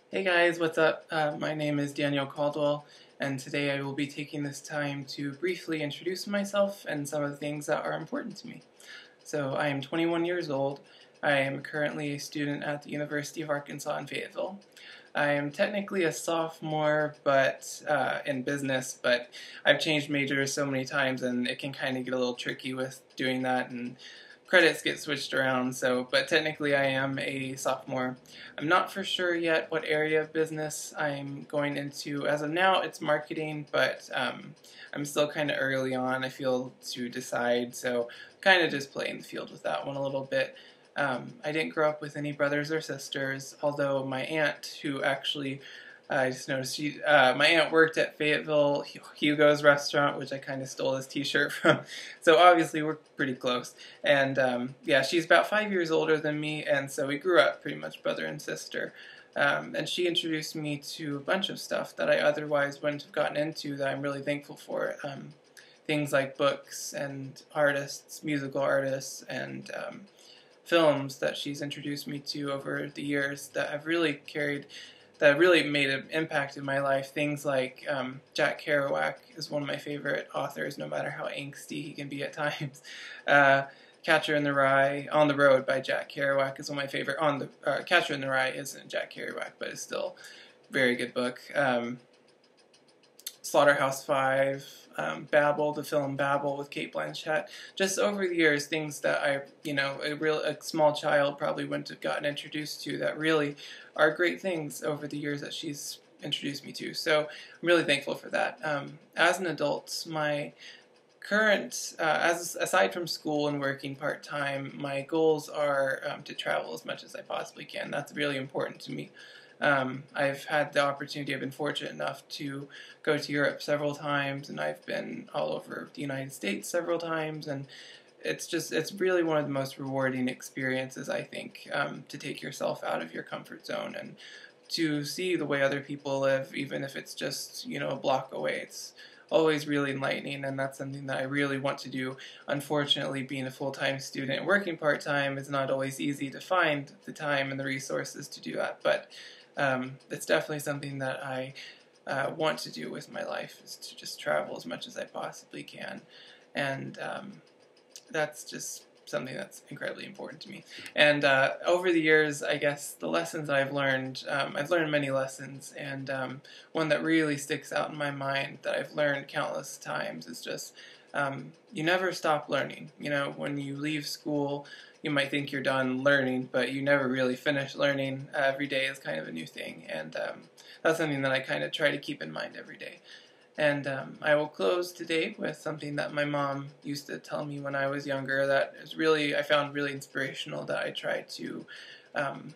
Hey guys, what's up? My name is Daniel Caldwell, and today I will be taking this time to briefly introduce myself and some of the things that are important to me. So, I am 21 years old. I am currently a student at the University of Arkansas in Fayetteville. I am technically a sophomore, but in business, but I've changed majors so many times, and it can kind of get a little tricky with doing that, and credits get switched around. So, but technically, I am a sophomore. I'm not for sure yet what area of business I'm going into. As of now, it's marketing, but I'm still kind of early on, I feel, to decide. So, kind of just playing the field with that one a little bit. I didn't grow up with any brothers or sisters, although my aunt, who actually, I just noticed, my aunt worked at Fayetteville Hugo's restaurant, which I kind of stole his t-shirt from, so obviously we're pretty close, and yeah, she's about 5 years older than me, and so we grew up pretty much brother and sister. And she introduced me to a bunch of stuff that I otherwise wouldn't have gotten into that I'm really thankful for. Things like books and artists, musical artists, and films that she's introduced me to over the years that have really made an impact in my life. Things like Jack Kerouac is one of my favorite authors, no matter how angsty he can be at times. Catcher in the Rye, On the Road by Jack Kerouac is one of my favorite. Catcher in the Rye isn't Jack Kerouac, but it's still a very good book. Slaughterhouse-Five, Babel, the film Babel with Cate Blanchett. Just over the years, things that a small child probably wouldn't have gotten introduced to that really are great things over the years that she's introduced me to. So I'm really thankful for that. As an adult, my current, aside from school and working part-time, my goals are to travel as much as I possibly can. That's really important to me. I've had the opportunity, I've been fortunate enough to go to Europe several times, and I've been all over the United States several times, and it's really one of the most rewarding experiences, I think, to take yourself out of your comfort zone and to see the way other people live, even if it's just, a block away. It's always really enlightening, and that's something that I really want to do. Unfortunately, being a full-time student and working part-time is not always easy to find the time and the resources to do that, but it's definitely something that I want to do with my life, is to just travel as much as I possibly can, and that's just something that's incredibly important to me. And over the years, I guess the lessons I've learned many lessons, and one that really sticks out in my mind that I've learned countless times is just you never stop learning. When you leave school, you might think you're done learning, but you never really finish learning. Every day is kind of a new thing, and that's something that I kind of try to keep in mind every day. And I will close today with something that my mom used to tell me when I was younger that I found really inspirational, that I try to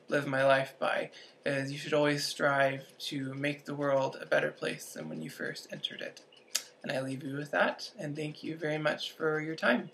live my life by, is you should always strive to make the world a better place than when you first entered it. And I leave you with that, and thank you very much for your time.